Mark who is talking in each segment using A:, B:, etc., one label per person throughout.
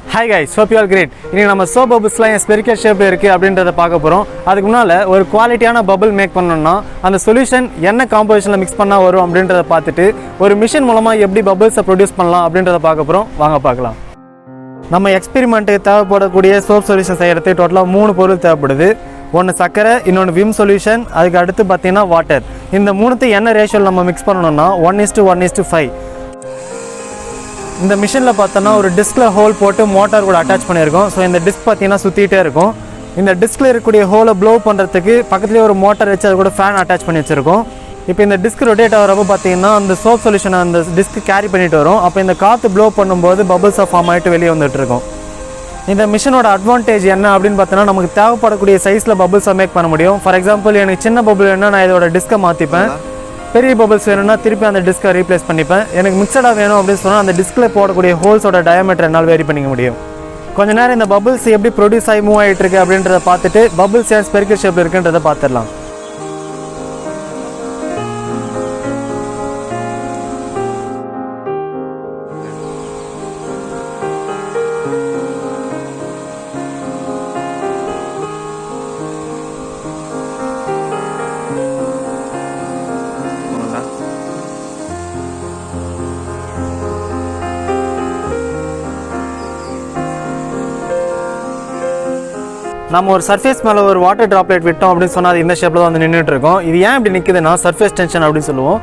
A: Hi guys, hope you all great. இன்னைக்கு நம்ம soap bubbles லாம் spherical shape இருக்கு அப்படின்றத பார்க்க போறோம். அதுக்கு முன்னால ஒரு குவாலிட்டியான bubble மேக் பண்ணனும்னா அந்த சொல்யூஷன் என்ன காம்போசிஷன்ல mix பண்ணா வரும் அப்படின்றத பார்த்துட்டு ஒரு மிஷின் மூலமா எப்படி bubbles ப்ரொடியூஸ் பண்ணலாம் அப்படின்றத பார்க்க போறோம். வாங்க பார்க்கலாம். நம்ம எக்ஸ்பெரிமென்ட்க்கு தேவைப்படக்கூடிய soap solution செய்யறதுக்கு டோட்டலா 3 பொருள் தேவைப்படுது. ஒன்னு சக்கரை, இன்னொன்னு விம் சொல்யூஷன், அதுக்கு அடுத்து பார்த்தீங்கன்னா வாட்டர். இந்த மூணுத்தையும் என்ன ரேஷியோல நம்ம mix பண்ணனும்னா 1:1:5. இந்த மிஷினில் பார்த்தோன்னா ஒரு டிஸ்கில் ஹோல் போட்டு மோட்டார் கூட அட்டாச் பண்ணியிருக்கோம். ஸோ இந்த டிஸ்க் பார்த்தீங்கன்னா சுற்றிட்டே இருக்கும். இந்த டிஸ்கில் இருக்கக்கூடிய ஹோலை ப்ளோ பண்ணுறதுக்கு பக்கத்துலேயே ஒரு மோட்டார் வச்சு அது கூட ஃபேன் அட்டாச் பண்ணி வச்சுருக்கோம். இப்போ இந்த டிஸ்க் ரொட்டேட் ஆகிறப்போ பார்த்தீங்கன்னா அந்த சோப் சொல்யூஷனை அந்த டிஸ்க் கேரி பண்ணிட்டு வரும். அப்போ இந்த காற்று ப்ளோ பண்ணும்போது பபிள்ஸாக ஃபார்ம் ஆகிட்டு வெளியே வந்துட்டுருக்கோம். இந்த மிஷினோட அட்வான்டேஜ் என்ன அப்படின்னு பார்த்தோன்னா நமக்கு தேவைப்படக்கூடிய சைஸில் பபிள்ஸாக மேக் பண்ண முடியும். ஃபார் எக்ஸாம்பிள் எனக்கு சின்ன பபிள் வேணும்னா நான் இதோட டிஸ்கை மாற்றிப்பேன். பெரிய பபிள்ஸ் வேணும்னா திருப்பி அந்த டிஸ்கை ரீப்ளேஸ் பண்ணிப்பேன். எனக்கு மிக்சடாக வேணும் அப்படின்னு சொன்னால் அந்த டிஸ்கில் போடக்கூடிய ஹோல்ஸோட டயாமீட்டர் என்னால் வேரி பண்ணிக்க முடியும். கொஞ்ச நேரம் இந்த பபிள்ஸ் எப்படி ப்ரொடியூஸ் ஆகி மூவ் ஆகிட்டு இருக்கு அப்படின்றத பார்த்துட்டு பபிள்ஸ் ஏன் ஸ்பெரிக்கல் ஷேப்பில் இருக்குன்றதை பார்த்துடலாம். நம்ம ஒரு சர்ஃபேஸ் மேலே ஒரு வாட்டர் ட்ராப்லெட் விட்டோம் அப்படின்னு சொன்னால் அது இந்த ஷேப்பில் தான் வந்து நின்றுட்டு இருக்கோம். இது ஏன் இப்படி நிற்குதுன்னா சர்ஃபேஸ் டென்ஷன் அப்படின்னு சொல்லுவோம்.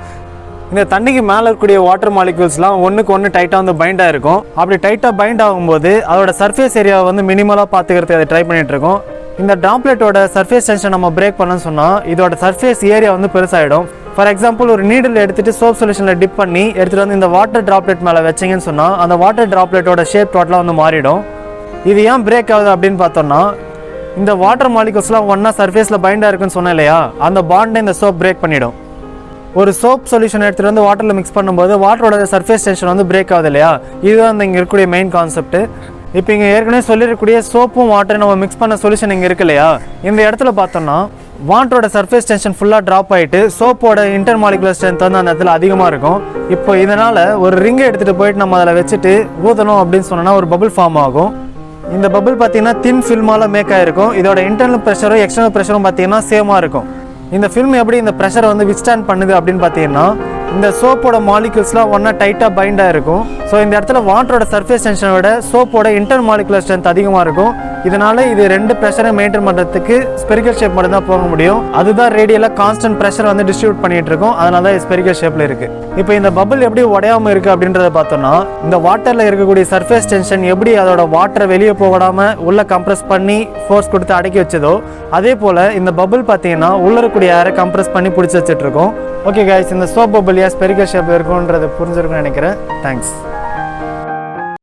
A: இந்த தண்ணிக்கு மேலே இருக்கக்கூடிய வாட்டர் மாலிக்யூல்ஸ்லாம் ஒன்றுக்கு ஒன்று டைட்டாக வந்து பைண்டாக இருக்கும். அப்படி டைட்டாக பைண்ட் ஆகும்போது அதோட சர்ஃபேஸ் ஏரியாவை வந்து மினிமலாக பார்த்துக்கிறதுக்கு அதை ட்ரை பண்ணிகிட்டு இருக்கோம். இந்த ட்ராப்லெட்டோட சர்ஃபேஸ் டென்ஷன் நம்ம பிரேக் பண்ணணும்னு சொன்னால் இதோட சர்ஃபேஸ் ஏரியா வந்து பெருசாகிடும். ஃபார் எக்ஸாம்பிள் ஒரு நீடில் எடுத்துகிட்டு சோப் சொல்யூஷனில் டிப் பண்ணி எடுத்துகிட்டு வந்து இந்த வாட்டர் ட்ராப்லெட் மேலே வச்சிங்கன்னு சொன்னால் அந்த வாட்டர் ட்ராப்லெட்டோட ஷேப் டோட்டலாக வந்து மாறிடும். இது ஏன் பிரேக் ஆகுது அப்படின்னு பார்த்தோம்னா இந்த வாட்டர் மாலிகூல்ஸ்லாம் ஒன்றா சர்ஃபேஸில் பைண்டாக இருக்குன்னு சொன்னேன் இல்லையா, அந்த பாண்டை இந்த சோப் பிரேக் பண்ணிடும். ஒரு சோப் சொல்யூஷன் எடுத்துகிட்டு வந்து வாட்டரில் மிக்ஸ் பண்ணும்போது வாட்டரோட சர்ஃபேஸ் டென்ஷன் வந்து பிரேக் ஆகுது இல்லையா, இதுதான் அந்த இங்கே இருக்கக்கூடிய மெயின் கான்செப்ட். இப்போ இங்கே ஏற்கனவே சொல்லியிருக்கக்கூடிய சோப்பும் வாட்டரும் நம்ம மிக்ஸ் பண்ண சொல்யூஷன் இங்கே இருக்கு இல்லையா, இந்த இடத்துல பார்த்தோம்னா வாட்டரோட சர்ஃபேஸ் டென்ஷன் ஃபுல்லாக ட்ராப் ஆகிட்டு சோப்போட இன்டர் மாலிகுலர் ஸ்ட்ரென்த் வந்து அந்த இடத்துல அதிகமாக இருக்கும். இப்போ இதனால் ஒரு ரிங்கை எடுத்துகிட்டு போயிட்டு நம்ம அதில் வச்சுட்டு ஊற்றணும் அப்படின்னு சொன்னோன்னா ஒரு பபிள் ஃபார்ம் ஆகும். இந்த பபிள் பார்த்தீங்கன்னா தின் ஃபில்மால மேக் ஆகிருக்கும். இதோட இன்டர்னல் ப்ரெஷரும் எக்ஸ்டர்னல் ப்ரெஷரும் பார்த்தீங்கன்னா சேமாக இருக்கும். இந்த ஃபில்ம் எப்படி இந்த ப்ரெஷரை வந்து வித்ஸ்டாண்ட் பண்ணுது அப்படின்னு பார்த்தீங்கன்னா இந்த சோப்போட மாலிகூல்ஸ்லாம் ஒன்றா டைட்டாக பைண்டாக இருக்கும். ஸோ இந்த இடத்துல வாட்டரோட சர்ஃபேஸ் டென்ஷனை விட சோப்போட இன்டர் மாலிகுலர் ஸ்ட்ரென்த் அதிகமாக இருக்கும். இதனால் இது ரெண்டு ப்ரெஷரை மெயின்டைன் பண்ணுறதுக்கு ஸ்பெரிக்கல் ஷேப் மட்டும் தான் போக முடியும். அதுதான் ரேடியலாக கான்ஸ்டன்ட் ப்ரெஷர் வந்து டிஸ்ட்ரிபியூட் பண்ணிகிட்டு இருக்கும். அதனால தான் ஸ்பெரிக்கல் ஷேப்பில் இருக்குது. இப்போ இந்த பபிள் எப்படி உடையாமல் இருக்குது அப்படின்றத பார்த்தோம்னா இந்த வாட்டரில் இருக்கக்கூடிய சர்ஃபேஸ் டென்ஷன் எப்படி அதோட வாட்டரை வெளியே போகாமல் உள்ளே கம்ப்ரெஸ் பண்ணி ஃபோர்ஸ் கொடுத்து அடக்கி வச்சதோ அதே போல் இந்த பபிள் பார்த்தீங்கன்னா உள்ளே இருக்கக்கூடிய ஏரை கம்ப்ரெஸ் பண்ணி பிடிச்சி வச்சுட்ருக்கோம். ஓகே கைஸ், இந்த சோப் பபிள் ஏன் ஸ்பெரிக்கல் ஷேப் இருக்குன்றதை புரிஞ்சிருக்குன்னு நினைக்கிறேன். தேங்க்ஸ்.